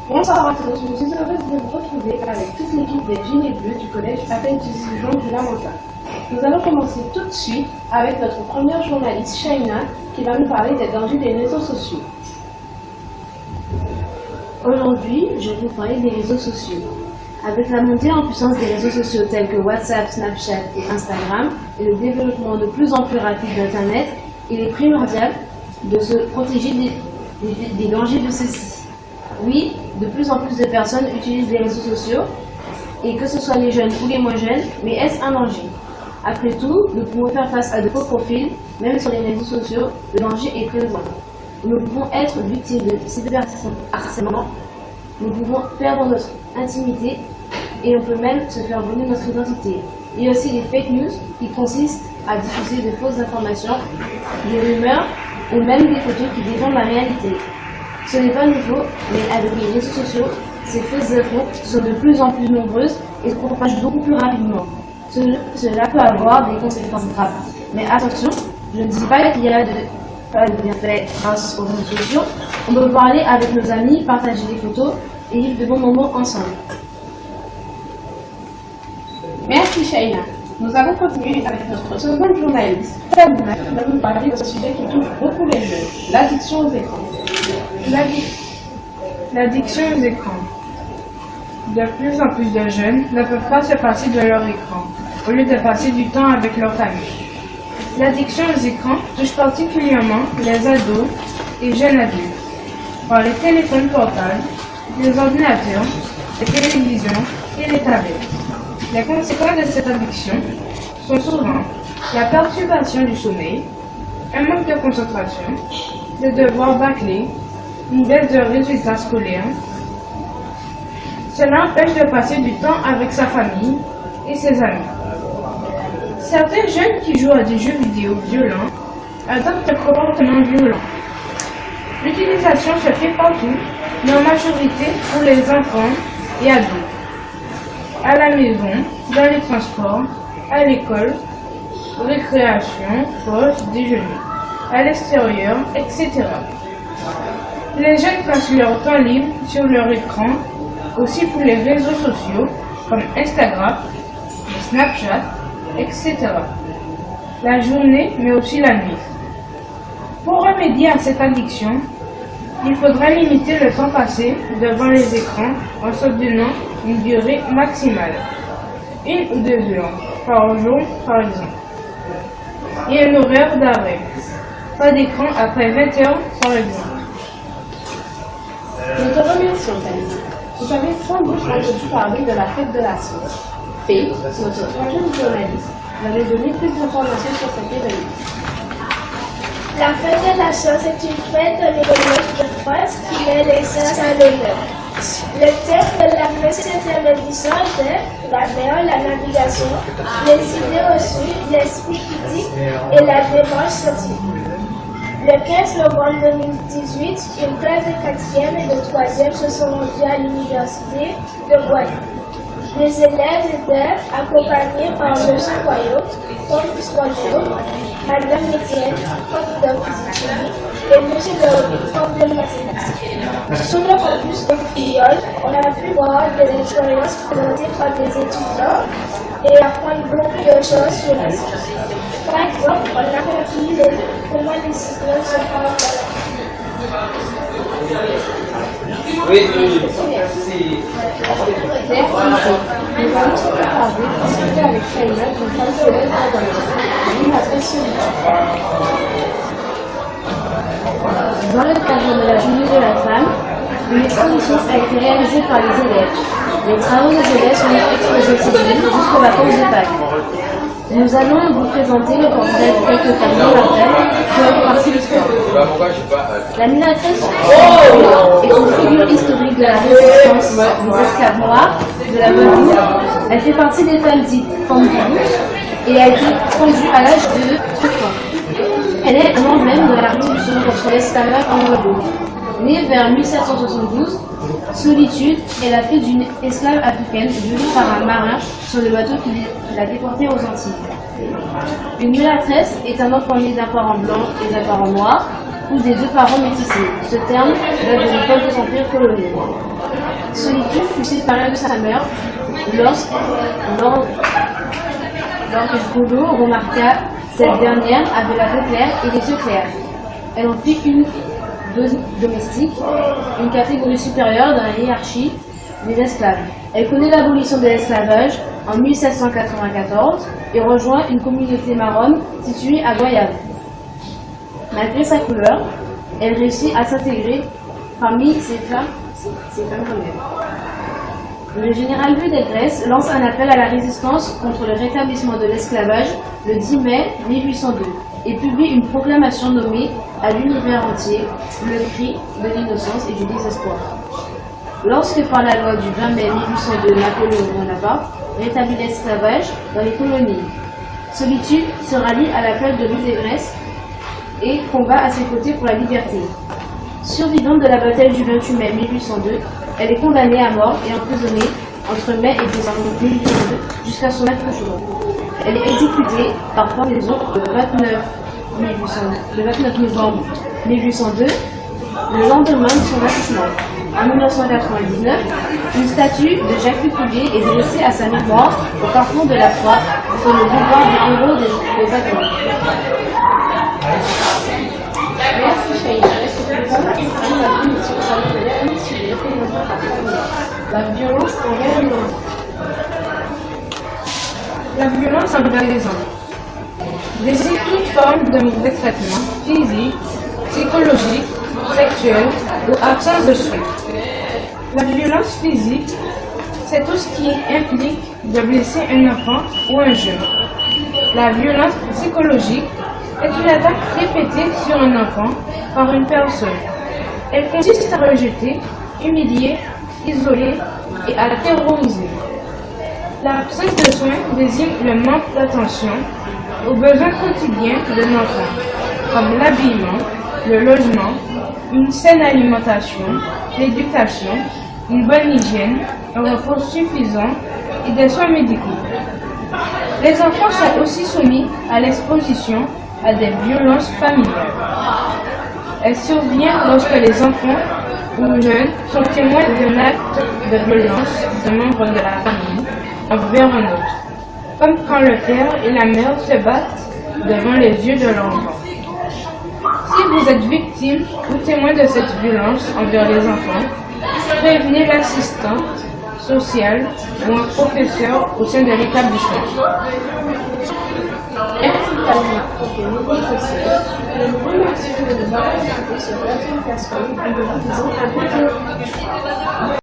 Bonsoir à tous, je suis heureuse de vous retrouver avec toute l'équipe des Gilets Bleus du collège Appel-Division du Lamentin. Nous allons commencer tout de suite avec notre première journaliste, Shaina, qui va nous parler des dangers des réseaux sociaux. Aujourd'hui, je vais vous parler des réseaux sociaux. Avec la montée en puissance des réseaux sociaux tels que WhatsApp, Snapchat et Instagram, et le développement de plus en plus rapide d'Internet, il est primordial de se protéger des dangers de ceux-ci. Oui, de plus en plus de personnes utilisent les réseaux sociaux, et que ce soit les jeunes ou les moins jeunes, mais est-ce un danger? Après tout, nous pouvons faire face à de faux profils, même sur les réseaux sociaux, le danger est présent. Nous pouvons être victimes de cyberharcèlement, nous pouvons perdre notre intimité et on peut même se faire voler notre identité. Il y a aussi les fake news qui consistent à diffuser de fausses informations, des rumeurs ou même des photos qui défendent la réalité. Ce n'est pas nouveau, mais avec les réseaux sociaux, ces fausses infos sont de plus en plus nombreuses et se propagent beaucoup plus rapidement. Cela peut avoir des conséquences graves. Mais attention, je ne dis pas qu'il y a pas de bienfaits grâce aux réseaux sociaux. On peut parler avec nos amis, partager des photos et vivre de bons moments ensemble. Merci Shaina. Nous allons continuer avec notre seconde journaliste, Sabina, qui va nous parler d'un sujet qui touche beaucoup les jeunes, l'addiction aux écrans. L'addiction aux écrans. De plus en plus de jeunes ne peuvent pas se passer de leur écran, au lieu de passer du temps avec leur famille. L'addiction aux écrans touche particulièrement les ados et jeunes adultes, par les téléphones portables, les ordinateurs, les télévisions et les tablettes. Les conséquences de cette addiction sont souvent la perturbation du sommeil, un manque de concentration, des devoirs bâclés, une baisse de résultats scolaires. Cela empêche de passer du temps avec sa famille et ses amis. Certains jeunes qui jouent à des jeux vidéo violents adoptent un comportement violent. L'utilisation se fait partout, mais en majorité pour les enfants et adultes. À la maison, dans les transports, à l'école, récréation, pause, déjeuner, à l'extérieur, etc. Les jeunes passent leur temps libre sur leur écran, aussi pour les réseaux sociaux comme Instagram, Snapchat, etc. La journée, mais aussi la nuit. Pour remédier à cette addiction, il faudra limiter le temps passé devant les écrans en se donnant une durée maximale, 1 ou 2 heures par jour par exemple, et un horaire d'arrêt. Pas d'écran après 20 heures par exemple. Nous te remercions, Thaïs. Vous avez sans doute entendu parler de la fête de la science. Faye, notre troisième journaliste, va nous donner plus d'informations sur cet événement. La fête de la science est une fête de l'économie de France qui met les sciences à l'honneur. Le thème de la 27e édition était la mer, la navigation, les idées reçues, l'esprit critique et la démarche scientifique. Le 15 novembre 2018, une classe de 4e et de 3e se sont rendus à l'université de Guadeloupe. Les élèves étaient accompagnés par M. Coyot, prof d'histoire, Madame Métienne, prof de physique et M. Gaudi, prof de mathématiques. Sur le campus de Fillol, on a pu voir de l'expérience présentée par des étudiants et apprendre beaucoup de choses sur la science. Par exemple, on a compris comment les systèmes se forment. Merci. Nous allons se préparer pour discuter avec Shaina d'une femme célèbre Dans le cadre de la journée de la femme, une exposition a été réalisée par les élèves. Les travaux des élèves sont exposés aujourd'hui jusqu'aux vacances de Pâques. Nous allons vous présenter le portrait de quelques femmes remarquables qui ont fait partie du spectacle. L'animatrice est une figure historique de la résistance des esclaves noirs de la Guadeloupe. Elle fait partie des femmes dites femmes du et a été pendue à l'âge de 30 ans. Elle est un emblème de la révolution contre l'esclavage en Guadeloupe. Née vers 1772, Solitude est la fille d'une esclave africaine violée par un marin sur le bateau qui l'a déportée aux Antilles. Une mulâtresse est un enfant né d'un parent blanc et d'un parent noir, ou des deux parents métissés. Ce terme date de l'époque des empires coloniaux. Solitude fut séparé de sa mère lors que Goulot remarqua cette dernière avait la peau claire et les yeux clairs. Elle en fit une domestique, une catégorie supérieure dans la hiérarchie des esclaves. Elle connaît l'abolition de l'esclavage en 1794 et rejoint une communauté marronne située à Guayave. Malgré sa couleur, elle réussit à s'intégrer parmi ces femmes comme elle. Le général Louis Delgrès lance un appel à la résistance contre le rétablissement de l'esclavage le 10 mai 1802 et publie une proclamation nommée à l'univers entier le cri de l'innocence et du désespoir. Lorsque par la loi du 20 mai 1802 Napoléon Bonaparte rétablit l'esclavage dans les colonies, Solitude se rallie à l'appel de Louis Delgrès et combat à ses côtés pour la liberté. Survivante de la bataille du 28 mai 1802, elle est condamnée à mort et emprisonnée entre mai et décembre 1802 jusqu'à son accouchement. Elle est exécutée par pendaison le 29 novembre 1802, le lendemain de son accouchement. En 1999, une statue de Jacques Cuvier est dressée à sa mémoire au carrefour de la Croix sur le boulevard des héros des Wagons. Merci Shaina. Est-ce que tu peux nous expliquer la punition traditionnelle instituée par la violence envers les enfants? La violence envers les enfants désigne toute forme de mauvais traitement physique, psychologique, sexuel ou absence de soins. La violence physique, c'est tout ce qui implique de blesser un enfant ou un jeune. La violence psychologique est une attaque répétée sur un enfant par une personne. Elle consiste à rejeter, humilier, isoler et à terroriser. L'absence de soins désigne le manque d'attention aux besoins quotidiens de l'enfant, comme l'habillement, le logement, une saine alimentation, l'éducation, une bonne hygiène, un repos suffisant et des soins médicaux. Les enfants sont aussi soumis à l'exposition à des violences familiales. Elle survient lorsque les enfants ou jeunes sont témoins d'un acte de violence d'un membre de la famille envers un autre, comme quand le père et la mère se battent devant les yeux de l'enfant. Si vous êtes victime ou témoin de cette violence envers les enfants, prévenez l'assistante sociale ou un professeur au sein de l'établissement. Merci Talma pour tes mots sociaux. Nous vous remercions de nous avoir écoutés sur votre invitation et nous vous disons à bientôt.